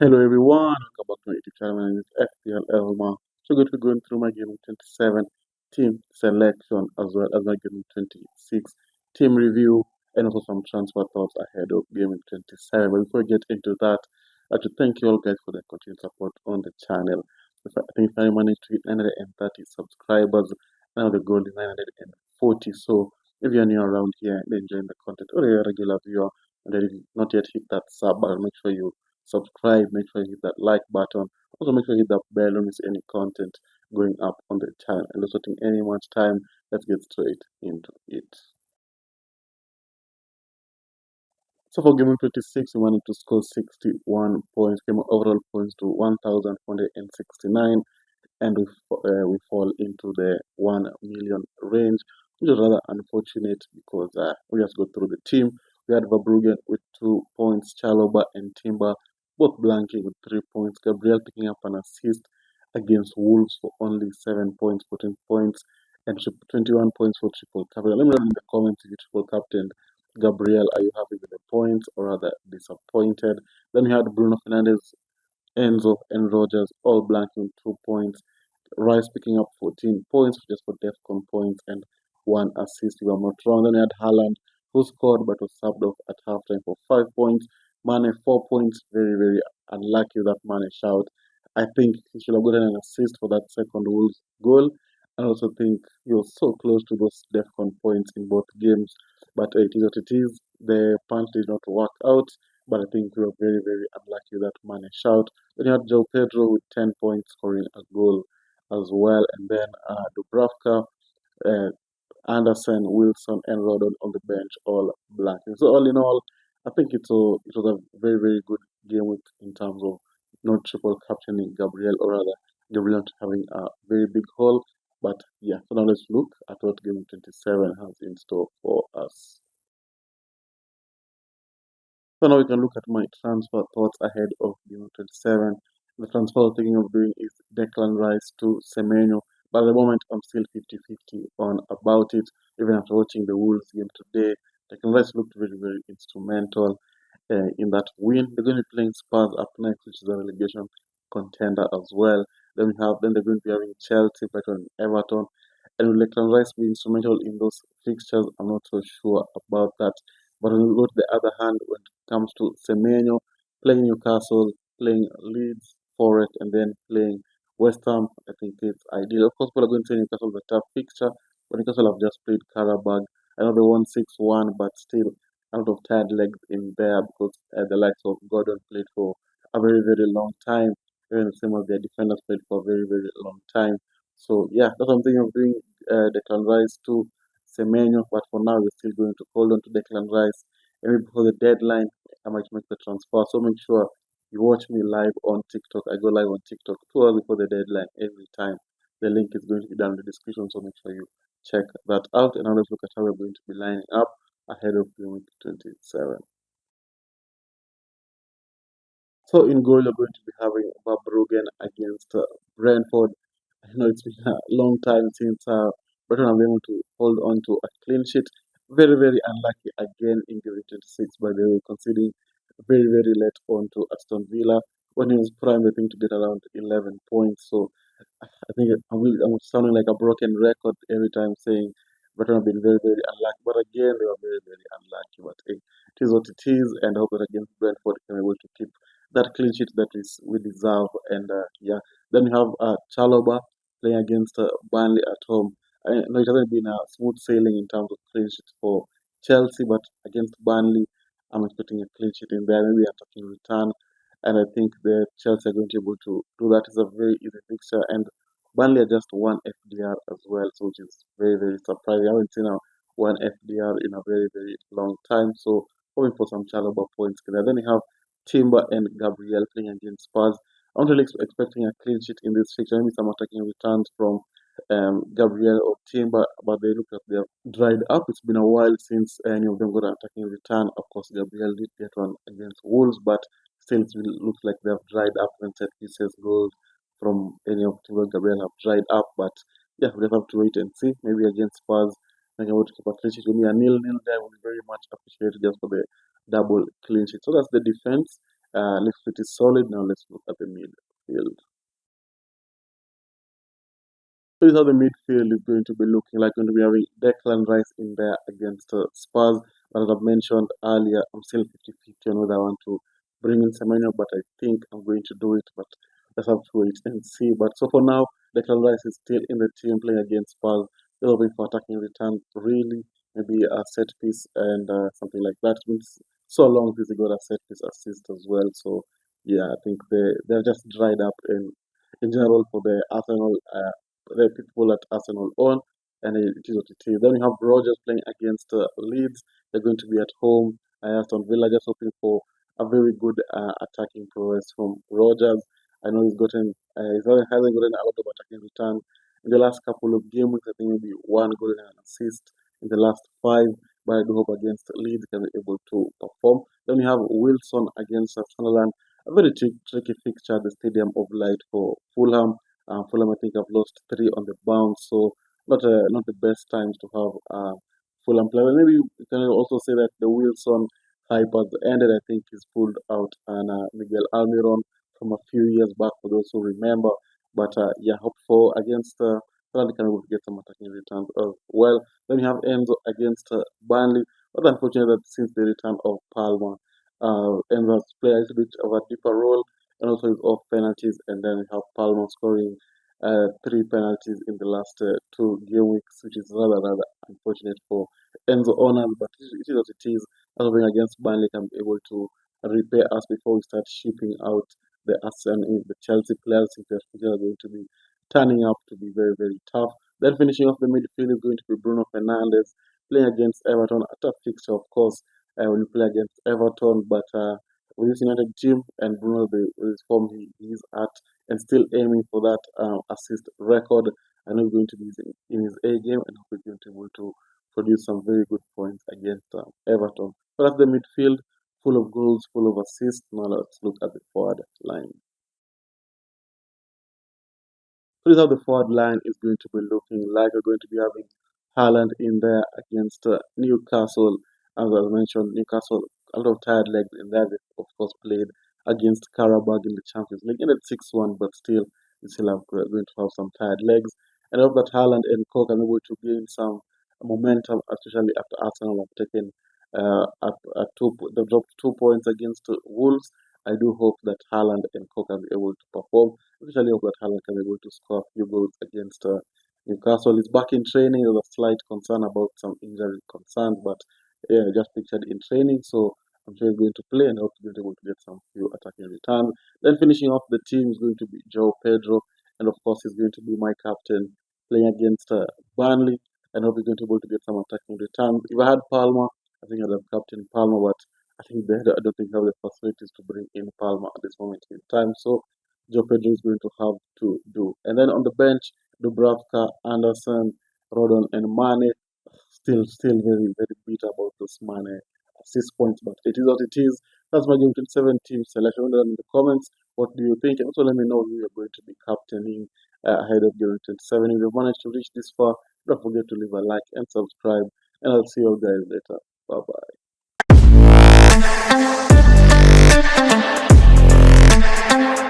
Hello everyone, welcome back to my YouTube channel. My name is FPL Elma. So going to be going through my game 27 team selection as well as my game 26 team review and also some transfer thoughts ahead of game 27. But before we get into that, I should thank you all guys for the continued support on the channel. I think I managed to hit 930 subscribers. Now the goal is 940. So if you're new around here and enjoying the content or you're a regular viewer and then you've not yet hit that sub button, make sure you subscribe, make sure you hit that like button. Also make sure you hit that bell, don't miss any content going up on the channel. And also taking any much time, let's get straight into it. So for game 26, we managed to score 61 points, came overall points to 1,469, and we fall into the 1 million range, which is rather unfortunate because we just got through the team. We had Verbruggen with 2 points, Chaloba and Timber both blanking with 3 points, Gabriel picking up an assist against Wolves for only 7 points, 14 points, and 21 points for triple captain. Let me know in the comments if you triple captain Gabriel. Are you happy with the points or rather disappointed? Then we had Bruno Fernandes, Enzo, and Rogers all blanking 2 points. Rice picking up 14 points just for DEFCON points and 1 assist, if I'm not wrong. Then we had Haaland, who scored but was subbed off at halftime for 5 points. Mane, 4 points. Very, very unlucky with that Mane shout. I think he should have gotten an assist for that second Wolves goal. I also think he was so close to those DEFCON points in both games. But it is what it is. The punch did not work out. But I think we were very, very unlucky with that Mane shout. Then you had Joe Pedro with 10 points scoring a goal as well. And then Dubravka, uh, Anderson, Wilson, and Rodon on the bench, all blanking. So all in all, I think it was a very very good game week in terms of not triple captaining Gabriel or rather Gabriel not having a very big haul. But yeah, so now let's look at what game 27 has in store for us. So now we can look at my transfer thoughts ahead of game 27. The transfer I'm thinking of doing is Declan Rice to Semenyo. But at the moment, I'm still 50-50 on about it. Even after watching the Wolves game today, Declan Rice looked very, very instrumental in that win. They're going to be playing Spurs up next, which is a relegation contender as well. Then they're going to be having Chelsea, Brighton, Everton. And will Declan Rice be instrumental in those fixtures? I'm not so sure about that. But when we go to the other hand, when it comes to Semenyo, playing Newcastle, playing Leeds, Forest, and then playing West Ham, I think it's ideal. Of course, people are going to say Newcastle is a tough fixture, but Newcastle have just played Karabag. I know they won 6-1, but still a lot of tired legs in there because the likes of Gordon played for a very, very long time. Even the same as their defenders played for a very, very long time. So, yeah, that's something of doing Declan Rice too. Semenyo, but for now we're still going to hold on to Declan Rice. And maybe before the deadline, I might make the transfer. So make sure you watch me live on TikTok. I go live on TikTok 2 hours before the deadline every time. The link is going to be down in the description, so make sure you check that out. And now let's look at how we're going to be lining up ahead of game week 27. So in goal, you're going to be having Verbruggen against Brentford. I know it's been a long time since Brighton have been able to hold on to a clean sheet. Very, very unlucky again in game 26, by the way, conceding very, very late on to Aston Villa when he was prime, I think, to get around 11 points. So I think I'm sounding like a broken record every time saying Brighton have been very, very unlucky. But again, they were very, very unlucky. But hey, it is what it is, and I hope that against Brentford, we can be able to keep that clean sheet that we deserve. And yeah, then we have Chaloba playing against Burnley at home. I know it hasn't been a smooth sailing in terms of clean sheets for Chelsea, but against Burnley, I'm expecting a clean sheet in there. Maybe attacking return, and I think the Chelsea are going to be able to do that. It's a very easy fixture, and Burnley are just one FDR as well, so which is very very surprising. I haven't seen a one FDR in a very very long time, so hoping for some Chalobah points there. Then we have Timber and Gabriel playing against Spurs. I'm really expecting a clean sheet in this fixture. Maybe some attacking returns from Gabriel or Timber, but they look like they have dried up. It's been a while since any of them got an attacking return. Of course, Gabriel did get one against Wolves, but still it looks like they have dried up when set pieces goals from any of Timber Gabriel have dried up. But yeah, we just have to wait and see. Maybe against Spurs, I can able to keep a clean sheet. Maybe a nil-nil there would be very much appreciated just for the double clean sheet. So that's the defense. looks pretty solid. Now let's look at the midfield. So this is how the midfield is going to be looking like. Going to be having Declan Rice in there against Spurs. But as I've mentioned earlier, I'm still 50-50 on whether I want to bring in Semenyo, but I think I'm going to do it. But let's have to wait and see. But so for now, Declan Rice is still in the team playing against Spurs. They're hoping for attacking return, really, maybe a set piece and something like that. It's been so long since he got a set piece assist as well. So yeah, I think they're just dried up in general for the Arsenal. The people at Arsenal own, and it is what it is. Then we have Rogers playing against Leeds. They're going to be at home. Aston Villa just hoping for a very good attacking prowess from Rogers. I know hasn't gotten a lot of attacking return in the last couple of game weeks. I think maybe one goal and an assist in the last five. But I do hope against Leeds can be able to perform. Then we have Wilson against Sunderland. A very tricky fixture at the Stadium of Light for Fulham. Fulham, I think, have lost three on the bounce, so not the best times to have Fulham play. Well, maybe you can also say that the Wilson hype has ended. I think he's pulled out and Miguel Almiron from a few years back, for those who remember. But yeah, hope for against Fulham can able to get some attacking returns as well. Then you have Enzo against Burnley. But unfortunate that since the return of Palmer, Enzo's played a little bit of a deeper role and also his off penalties, and then we have Palmer scoring three penalties in the last two game weeks, which is rather unfortunate for Enzo owners, but it is what it is. Hoping against Burnley can be able to repay us before we start shipping out the Arsenal, the Chelsea players, if they're going to be turning up to be very tough. Then finishing off the midfield is going to be Bruno Fernandes playing against Everton. A tough fixture, of course, when you play against Everton, but with this United team and Bruno, the form he's at, and still aiming for that assist record. I know he's going to be in his A game and hopefully going to be able to produce some very good points against Everton. So that's the midfield, full of goals, full of assists. Now let's look at the forward line. So this is how the forward line is going to be looking like. We're going to be having Haaland in there against Newcastle. As I mentioned, Newcastle, a lot of tired legs in there. They, of course, played against Karabag in the Champions League. Ended 6-1, but still, you still have going to have some tired legs. And I hope that Haaland and Koch are able to gain some momentum, especially after Arsenal have taken they've dropped 2 points against Wolves. I do hope that Haaland and Koch can be able to perform. Especially hope that Haaland can be able to score a few goals against Newcastle. He's back in training. There's a slight concern about some injury concerns, but yeah, just pictured in training. So I'm sure he's going to play and hope he's going to be able to get some few attacking returns. Then finishing off the team is going to be Joe Pedro, and of course he's going to be my captain playing against Burnley, and hope he's going to be able to get some attacking returns. If I had Palmer, I think I'd have captain Palmer, but I think I don't think they have the facilities to bring in Palmer at this moment in time. So Joe Pedro is going to have to do. And then on the bench, Dubravka, Anderson, Rodon, and Mane. Still very bitter about this Mane assist points, but it is what it is. That's my Game 27 team selection. Down in the comments, what do you think? And also let me know who you're going to be captaining ahead of Game 27. If you've managed to reach this far, don't forget to leave a like and subscribe. And I'll see you guys later. Bye bye.